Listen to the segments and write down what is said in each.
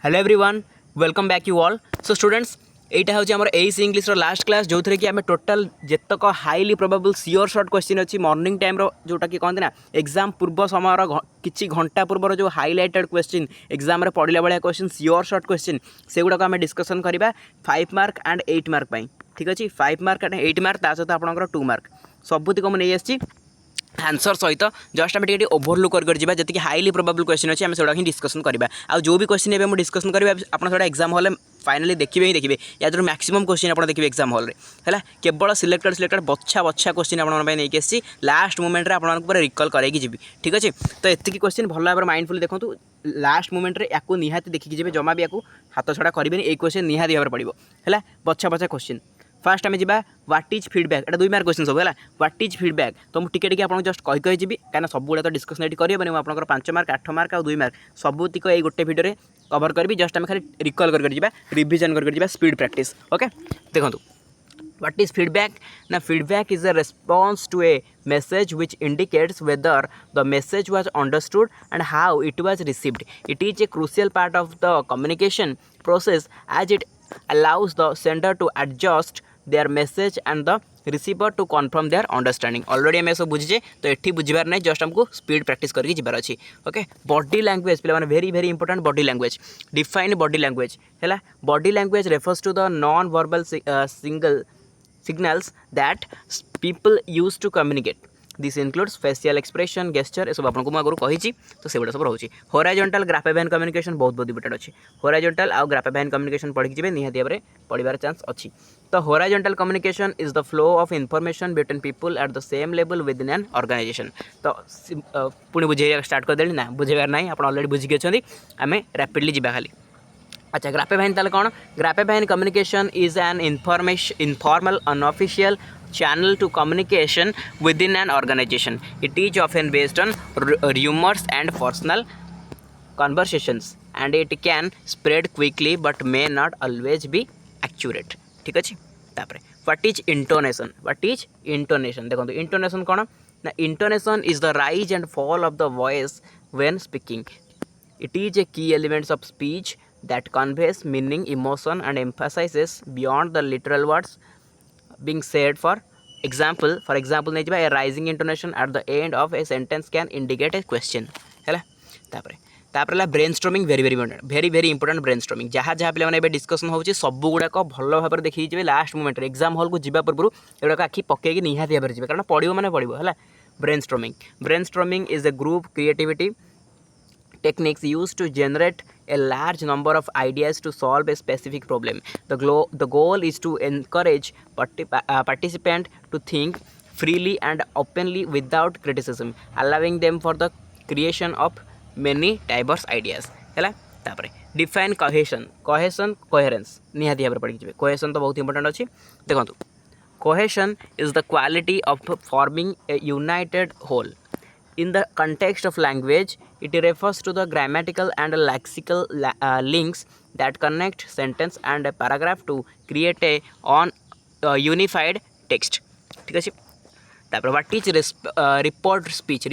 Hello everyone welcome back you all. So students एटा हूँ आम S English last class जो थी कि आम टोटाल जेतक highly probable sure shot question अच्छी मॉर्निंग टाइम जोटा कि कहते ना एग्जाम पूर्व समय किसी घंटा पूर्व जो हाइलाइटेड क्वेश्चन एग्जाम पढ़ला भाया क्वेश्चन सियोर सर्ट क्वेश्चन से गुड़ाक आम डिस्कसन करवा 5 मार्क एंड 8 मार्क ठीक अच्छे 5 मार्क एंड 8 मार्क ता सहित आपंकर 2 मार्क सबुतिक मुझे नहीं आंसर सहित जस्ट आम ओभरलुक कर जी हाईली प्रोबेबल क्वेश्चन अच्छे आम से डिस्कसन करवा आ जो भी क्वेश्चन एवं डिस्कसन करेंगे आप एग्जाम हॉल फाइनाली देखिए ही देखिए या जो मैक्सिमम क्वेश्चन आप देखिए एग्जाम हॉल है केवल सिलेक्टेड बछा बछा क्वेश्चन आपकी आसी लास्ट मोमेंट में आपको रिकल कराई जी ठीक अच्छे। तो एतिक क्वेश्चन भल भाव माइंडफुली देखो लास्ट मोमेंट में या निहाती देखिए जी जमा भी या हाथ छड़ा करेंगे ये क्वेश्चन निहाती भाव पड़ो है बछा बछा क्वेश्चन। फास्ट आम जा what is feedback Etah 2 mark question सब है व्हाट इज फीडबैक तो मुझे टिके आपको जस्ट कही जी कहीं सब गुड़ा तो डिस्कसन ये करेंगे आप 5 मार्क 8 मार्क और 2 मार्क सबुतिक ये गोटे भिडियो कवर करी जस्ट आम खाली रिकल कर रिविजन कर स्पीड प्रैक्टिस ओके। देखो what is feedback now feedback is a response to a message which indicates whether the message was understood and how it was received. It is a crucial part of the communication process as it allows the sender to adjust their message and the receiver to confirm their understanding. Already आम सब बुझे तो ये बुझार नहीं just आमको speed practice करके जबार अच्छी ओके। बॉडी लैंग्वेज पे very very important body language define body language है body language refers to the non verbal single signals that people use to communicate. This includes facial expression, gesture ये सब आपको मुझे आगुरी कही तो से सब रोचे। होराइजोंटाल ग्राफेबाइन कम्युनिकेशन बहुत बहुत इंपोर्टेंट अच्छी होराइजोंटाल आउ ग्राफेबाइन कम्युनिकेशन पढ़ी जी निहाती भाव पढ़ार चांस अच्छी। तो horizontal communication is the flow of information between people at the same level within an organisation. तो पुणी बुझे स्टार्ट करदे ना बुझेबार ना आप ऑलरेडी बुझिकी अच्छा आम रैपिडली जा खाली। अच्छा ग्राफेबाइन ताले कौन grapevine communication is an informal unofficial channel to communication within an organization. It is often based on rumors and personal conversations and it can spread quickly but may not always be accurate. ठीक अच्छे। तापर what is intonation? What is intonation? देखो intonation कौन ना intonation is the rise and fall of the voice when speaking. It is a key element of speech that conveys meaning, emotion and emphasizes beyond the literal words being said. For example नहीं a rising intonation at the end of a sentence can indicate a question है तापर brainstorming very very important brainstorming जहाँ जहाँ पे discussion होची सब गुड़ाक भल भाव देखिए लास्ट मोमेंट एग्जाम हॉल को जी पूर्व एगुड़ाक आखि पकईकि निहाती भाव जी कारण पढ़ो मैंने पढ़ो है। Brainstorming is a group creativity techniques used to generate a large number of ideas to solve a specific problem. The goal is to encourage participants to think freely and openly without criticism, allowing them for the creation of many diverse ideas. है तापर define cohesion coherence निहाती भाव पढ़ी cohesion तो बहुत important अच्छी। देखो cohesion is the quality of forming a united whole. In the context of language, it refers to the grammatical and lexical links that connect sentence and a paragraph to create a unified text. ठीक है। तापर what is reported speech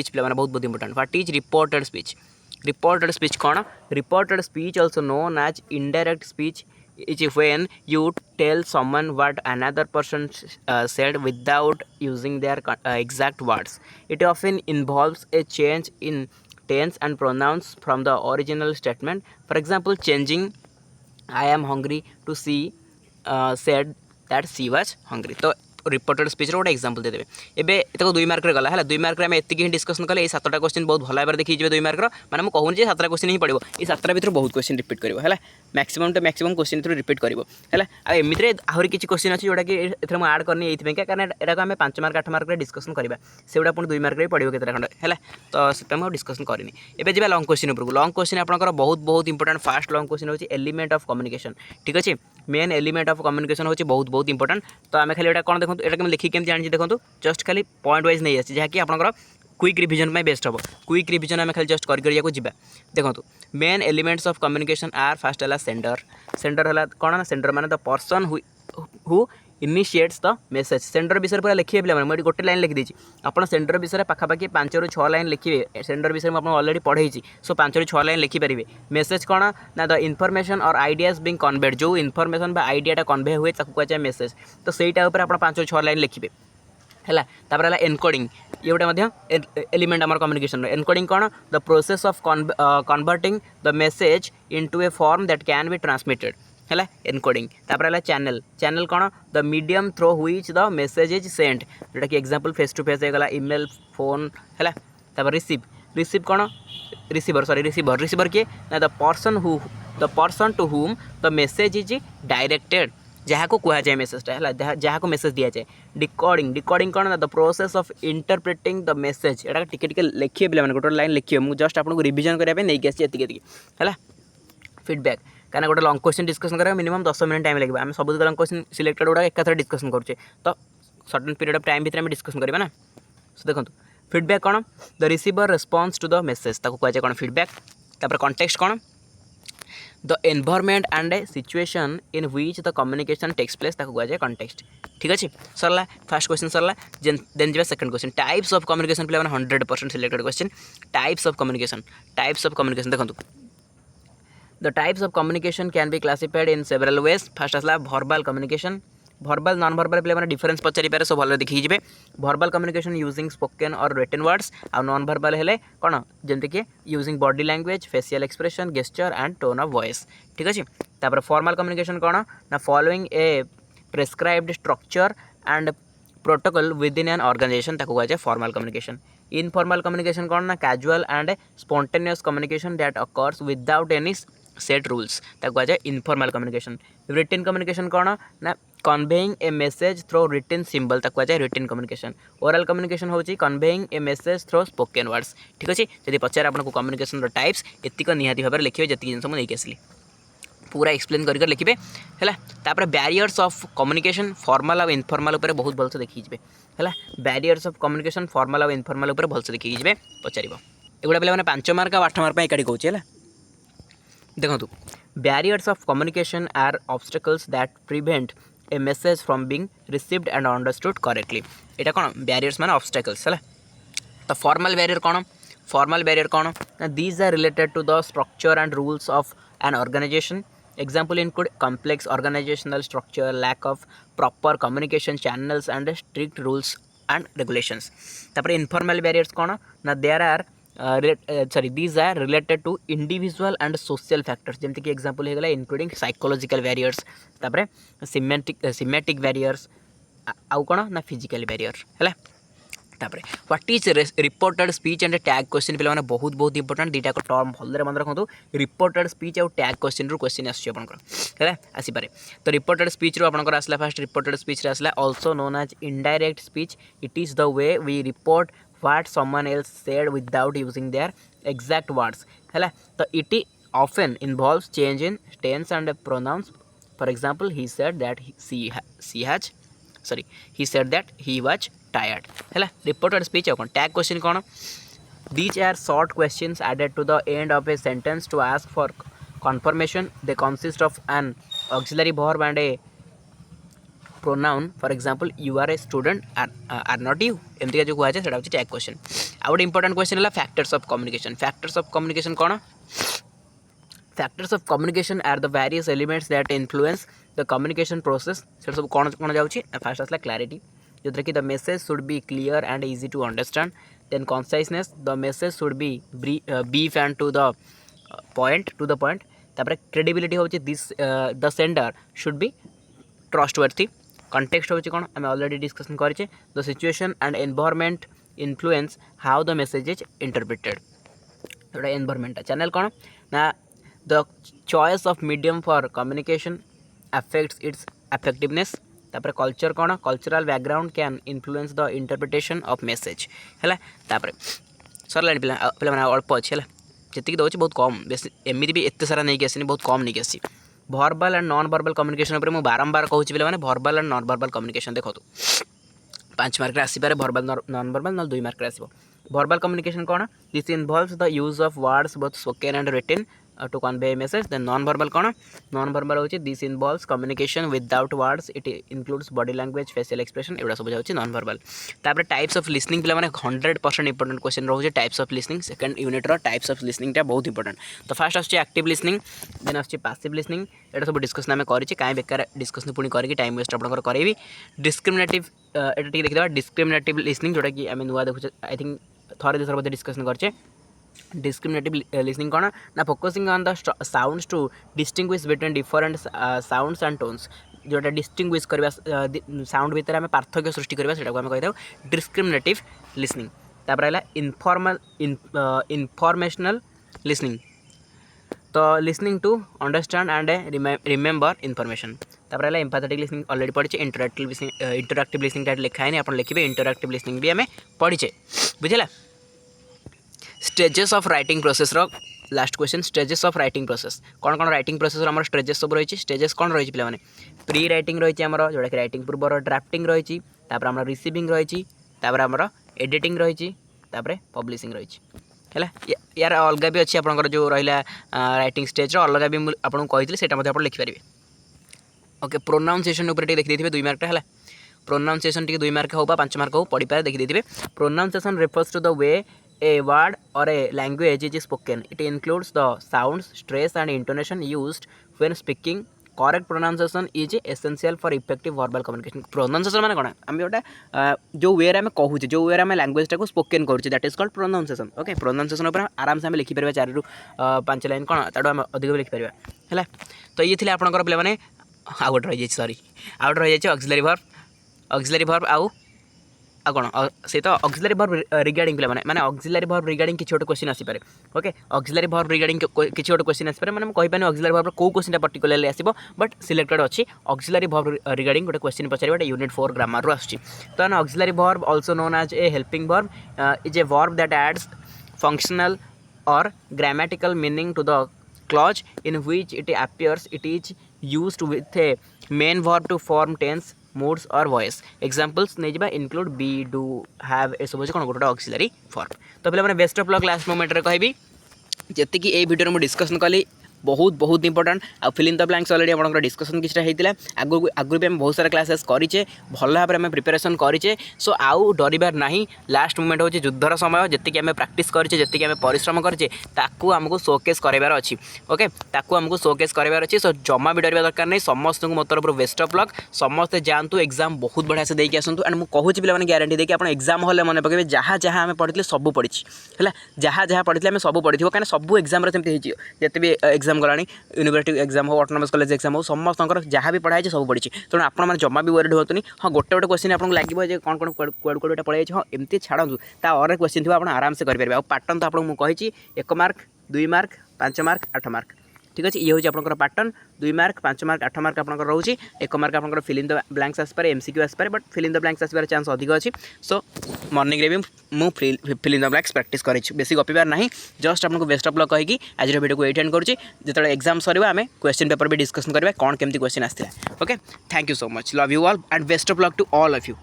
पे बहुत बहुत important what is reported speech कौन reported speech also known as indirect speech is when you tell someone what another person said without using their exact words. It often involves a change in tense and pronouns from the original statement. For example, changing I am hungry to she said that she was hungry. तो reported speech गोटे example देते एवं 2 mark गला है 2 mark में एतिक ही discussion कले 7टा question बहुत भल भाव देखिए 2 मार्क मैंने मुझे कहूनी 7टा क्वेश्चन ही पड़ो ये 7टा भर बहुत क्वेश्चन रिपीट कर है maximum to maximum question through repeat कर है एमती आहरी किसी क्वेश्चन अच्छी जोटा कि मुझे आड करनी ये कारण यहाँ आम 5 मार्क 8 मार्क डिस्कसन करवा से गुड़ा पुणी 2 मार्क भी पड़ो केतटा खंड है तो से डिस्कसन करनी एवं जी लंग क्वेश्चन उपरको लंग क्वेश्चन आपंकर बहुत बहुत इंपोर्टेंट फास्ट लंग क्वेश्चन होची एलिमेंट ऑफ कम्युनिकेशन। ठीक अच्छे मेन एलिमेंट ऑफ कम्युनिकेशन होची बहुत बहुत इंपोर्टेंट। तो आम खाली कौन देखो ये लिखिक केमती जानी देखो जस्ट खाली पॉइंट वाइज नहीं आसी जहाँकि आपंकर क्विक रिविजन में बेस्ट हम क्विक रिविजन आम खाली जस्ट करके जा देखो main elements of communication are first है सेंडर है कौन ना सेंडर माने the person who initiates the message sender विषय पूरा लिखिए पे मुझे गोटे लाइन लिखी देती आप सेंडर विषय पाखापाखि 5 ରୁ 6 लाइन लिखिए सेंडर विषय मुझे ऑलरेडी पढ़ाई सो 5 ରୁ 6 लाइन लिखिपारे मेसेज कौन ना द इनफॉरमेशन और आइडियाज बिंग कन्वेड जो इनफॉरमेशन बा आइडियाटा कन्वे हुए कहुए मेसेज तो सहीटा आप 5 ରୁ 6 लाइन लिखिए है तापर एनकोडिंग ये गोटे एलिमेंट आम कम्युनिकेशन एनकोडिंग कौन the process of converting the message into a form that can be transmitted है एनकोडिंग तापर चैनल चैनल कौन the medium through which the message is sent जोटा कि एग्जांपल फेस टू फेस होगा email phone है तापर receive receive कौन receiver receiver किए ना the person to whom the message is directed जहाँ को कह जाए मेसेजटा है जहाँ को मेसेज दि जाए डिकोडिंग डिकोडिंग कौन the process of interpreting the message एटा टिके लिखिए पे गोटे लाइन लिखिए मुझे जस्ट आपको रिविजन करने नहीं आसी है फीडबैक कहीं गोटे लंग क्वेश्चन डिस्कसन करा मिनिमम 10 मिनट टाइम लगे आम सब लंग क्वेश्चन सिलेक्टेड गुड़ा एकाथर डिस्कसन करुचे तो सर्टेन पीरियड ऑफ टाइम भितर डिस्कसन करवा ना सो देखो फीडबैक कौन the receiver response to the message ताको कह जाए कौन फीडबैक तापर कॉन्टेक्स्ट कौन the environment and a situation in which the communication takes place ताको कह जाए कॉन्टेक्स्ट ठीक अच्छे सरला फर्स्ट क्वेश्चन सरला देन जी second question types of communication पे 100% selected question types of communication देखो the types of communication can be classified in several ways first आसला भर्बाल कम्युनिकेशन भर्बाल नॉन भर्बाल पे डिफरेंस पचारि पारे सब भल देखिए भर्बाल कम्युनिकेशन यूजिंग स्पोकन और रिटन वर्ड्स आ नॉन भर्बाल हेले कौन जमती कि using body language facial expression gesture and tone of voice ठीक अच्छे तापर फॉर्मल कम्युनिकेशन कौन ना following a prescribed structure and protocol within an organization ताको कह जाए फॉर्मल कम्युनिकेशन इनफॉर्मल कम्युनिकेशन कौन ना casual and spontaneous communication that occurs without any set rules ताको कह जाए इनफॉर्मल कम्युनिकेशन रिटन कम्युनिकेशन कौन ना कन्वेइंग ए मेसेज थ्रो रिटन सिंबल ताको कह जाए रिटन कम्युनिकेशन ओरल कम्युनिकेशन होची कन्वेइंग ए मेसेज थ्रो स्पोकन वर्ड्स ठीक अच्छे जब पचार आपको कम्युनिकेशन टाइप्स एतिक निहाती भाव में लिखे जी जिन मुझे आसली पूरा एक्सप्लेन कर लिखे है तापर बैरियर्स ऑफ कम्युनिकेशन फॉर्मल और इनफॉर्मल उपर बहुत भलसे देखिए है बैरियर्स ऑफ कम्युनिकेशन फॉर्मल और इनफॉर्मल उपर भलसे देखिए पचार एगुड़ा पे 5 मार्क और 8 मार्क एकाठी कहूँ है देखो barriers of communication are obstacles that prevent a message from being received and understood correctly यहाँ कौन बैरियर्स माने ऑब्स्टेकल्स है तो फॉर्मल बैरियर कौन these are related to the structure and rules of an organization example include complex organizational structure lack of proper communication channels and strict rules and regulations तापर informal barriers कौन ना there are these are related to individual and social factors जमती कि example होगा including psychological barriers तापर semantic barriers आउ कौन ना फिजिकल बैरियर है तापर what is reported speech and tag question पे बहुत बहुत इंपोर्टेंट दुटा टर्म भलरे मन रखु रिपोर्टेड स्पीच और टैग क्वेश्चन क्वेश्चन आसपारे आसीपे तो रिपोर्टेड स्पीच आपंकर आसला फास्ट रिपोर्टेड स्पीच आसला also known as indirect speech it is the way we report what someone else said without using their exact words है तो it often involves change in tense and pronouns for example he said that he said that he was tired है reported speech कौन tag question कौन these are short questions added to the end of a sentence to ask for confirmation they consist of an auxiliary verb and a pronoun for example you are a student are not you एमती जो कहुए से tag question आ गए important question है factors of communication कौन factors of communication are the various elements that influence the communication process से सब कौन कौन जाऊँगी फास्ट आसला क्लैरिटी जो कि the message should be clear and easy to understand then conciseness the message should be brief and to the point तापर credibility होची this the sender should be trustworthy context होची कौन आम ऑलरेडी डिस्कसन करें the situation and environment influence how the message is interpreted जोटा environment channel कौन ना the choice of medium for communication affects its effectiveness तापर culture कौन cultural background can influence the interpretation of message है तापर सरला पे अल्प अच्छे है जी दूसरी बहुत कम बेस एमती भी एत सारा नहीं आसनी बहुत कम नहीं आसी भर्बाल एंड नॉन भर्बाल कम्युनिकेशन उपर मुझे बारंबार कहूँ पे भर्बाल एंड नॉन भर्बाल कम्युनिकेशन देखो 5 मार्क आसपे भर्बाल नॉन भर्बाल ना 2 मार्क आसो भर्बाल कम्युनिकेशन कौन this involves the use of words both spoken and written to convey message then non verbal कौन नॉन वर्बल होची this involves communication without words it includes body language facial expression एगुड़ा सब जाऊँ non verbal तापर types of listening पे 100% important question रोचे types of listening second unit रो types of listening टा बहुत इंपोर्टेंट तो फास्ट आछे एक्टिव लिसनिंग देन आछे पैसिव लिसनिंग एटा सब डिस्कशन आमे करिचे काई बेकार डिस्कशन पुनी करके टाइम वेस्ट आपनकर करैबी डिस्क्रिमिनेटिव एटा ठीक देखिबा डिस्क्रिमिनेटिव लिसनिंग जोटा कि आमे नुवा देखुचे आई थिंक थोड़े दिसर मध्ये डिस्कशन करचे discriminative listening कौन ना focusing on the sounds to distinguish between different sounds and tones जोटा डिस्टिंग्विश करबा साउंड भितर आमे पार्थक्य सृष्टि करबा सेटा को आमे कहिथाउ डिस्क्रिमिनेटिव लिसनिंग तापर आला इनफॉर्मेशनल लिसनिंग तो listening to understand and remember information तापर आला एम्पैथेटिक लिसनिंग ऑलरेडी पढ़िचे इंटरएक्टिव लिसनिंग टाइट लिखा है अपन लिखिबे इंटरएक्टिव लिसनिंग भी आमे पढ़िचे बुझला स्टेजेस ऑफ राइटिंग प्रोसेस रो last question stages of writing process कौन कौन राइटिंग प्रोसेस आम स्टेजेस सब रही स्टेजेस कौन रही पे प्री राइटिंग रही आमर जोटा कि राइटिंग पूर्वर ड्राफ्टिंग रही आम रिसीविंग रही आमर एडिटिंग रही पब्लिशिंग रही है यार अलग भी अच्छी आपंकर जो रहा राइटिंग स्टेज अलग भी आपको कही से लिखिपारे ओके प्रोनाउंसिएशन उपर देखी देखिए 2 मार्क है प्रोनाउंसिएशन टी 2 मार्क हो 5 मार्क हो पढ़ी पारे देखी देखिए pronunciation refers to the way a word or a language is spoken. It includes the sounds, stress and intonation used when speaking. Correct pronunciation is essential for effective verbal communication. Pronunciation माने कोना हम जोटा जो वे रे हम कहूचे जो वे रे हम लैंग्वेज टाको स्पोकन करूचे that is called pronunciation okay pronunciation ऊपर आराम से हम लिखि परबा 4 रु 5 लाइन कोना ताडो हम अधिक लिखि परबा हैला तो ये थिले आपनकर प्ले माने आउट रह जाय सॉरी आउट रह जाय ऑक्सिलरी वर्ब आउ कौन से तो ऑक्सिलरी वर्ब रिगार्डिंग पे माने ऑक्सिलरी वर्ब रिगार्डिंग किसी गोटे क्वेश्चन आसीपे ओके ऑक्सिलरी वर्ब रिगार्डिंग किसी गोटे क्वेश्चन आसीपे मैंने कहि पानी ऑक्सिलरी वर्ब को क्वेश्चन पर्टिकुलरली आसीबो बट सिलेक्टेड अच्छी ऑक्सिलरी वर्ब रिगार्डिंग गोटे क्वेश्चन पचार यूनिट 4 ग्रामर रो आछि तो auxiliary verb also known as a helping verb is a verb that adds functional और grammatical meaning to the clause in which it appears. It is used with a main verb to form tense moods or voice. Examples नहीं जब include be do have ए सब कौन गोटे auxiliary form तो पे best of luck last moment रे कहबी जति कि ए वीडियो में डिस्कशन कली बहुत बहुत इंपोर्टेंट आ fill in the blanks already आप डिस्कशन किसी होता आगुरी भी आम बहुत सारा क्लासेस करें भल भाव में प्रिपेरेसन करें सो आउ डरबार ना लास्ट मोमेंट हूँ युद्धर समय जी आम प्राक्ट करें जी आम परिश्रम करें ताकू आमको शोकेस करार अच्छी ओके ताकू आमको शोकेस करार अच्छी सो जमा भी डरवा दरकार नहीं समस्त को मो तरफ बेस्ट ऑफ लक समस्ते जातु एग्जाम बहुत बढ़िया से देकी आसतु एंड मुझे कहूँ पे ग्यारंटी देखिए आप एग्जाम हल मन पकड़े जहाँ जहाँ आम पढ़ी सब पढ़ी है जहाँ जहाँ पढ़ी आम सब पढ़ी कहीं सब एग्जाम सेमती जिते भी एग्जाम गलानी यूनिवर्सिटी एग्जाम हो ऑटोनोमस कॉलेज एग्जाम हो समस्त जहाँ भी पढ़ाई सब पढ़ी तेणु आप जमा भी वरीड होतुनि हाँ गोटे गोटे क्वेश्चन आपको लगे कौन कौन कुआड़ कुआड़ पढ़ाई हाँ एमती छाड़ू ता और क्वेश्चन थी आप आराम से करेंगे आ पैटर्न तो आपको मुझे 1 मार्क 2 मार्क 5 मार्क 8 मार्क ठीक अच्छे ये हूँ आपंकर पैटर्न 2 मार्क 5 मार्क 8 मार्क आप रोचे 1 मार्क आप फिल इन द ब्लैंक्स आसपे एमसीक्यू आसपे but fill in the blanks आसपार चांस अधिक अच्छी सो मॉर्निंग भी मुझे fill in the blanks practice करें बेसी गपिबार ना जस्ट आपको बेस्ट ऑफ लक कहीकि आज वीडियो को एटेंड करुँचे जो एग्जाम सर आम क्वेश्चन पेपर भी डिस्कसन करेंगे कौन केमती क्वेश्चन आसला okay thank you so much love you all and best of luck to all of you.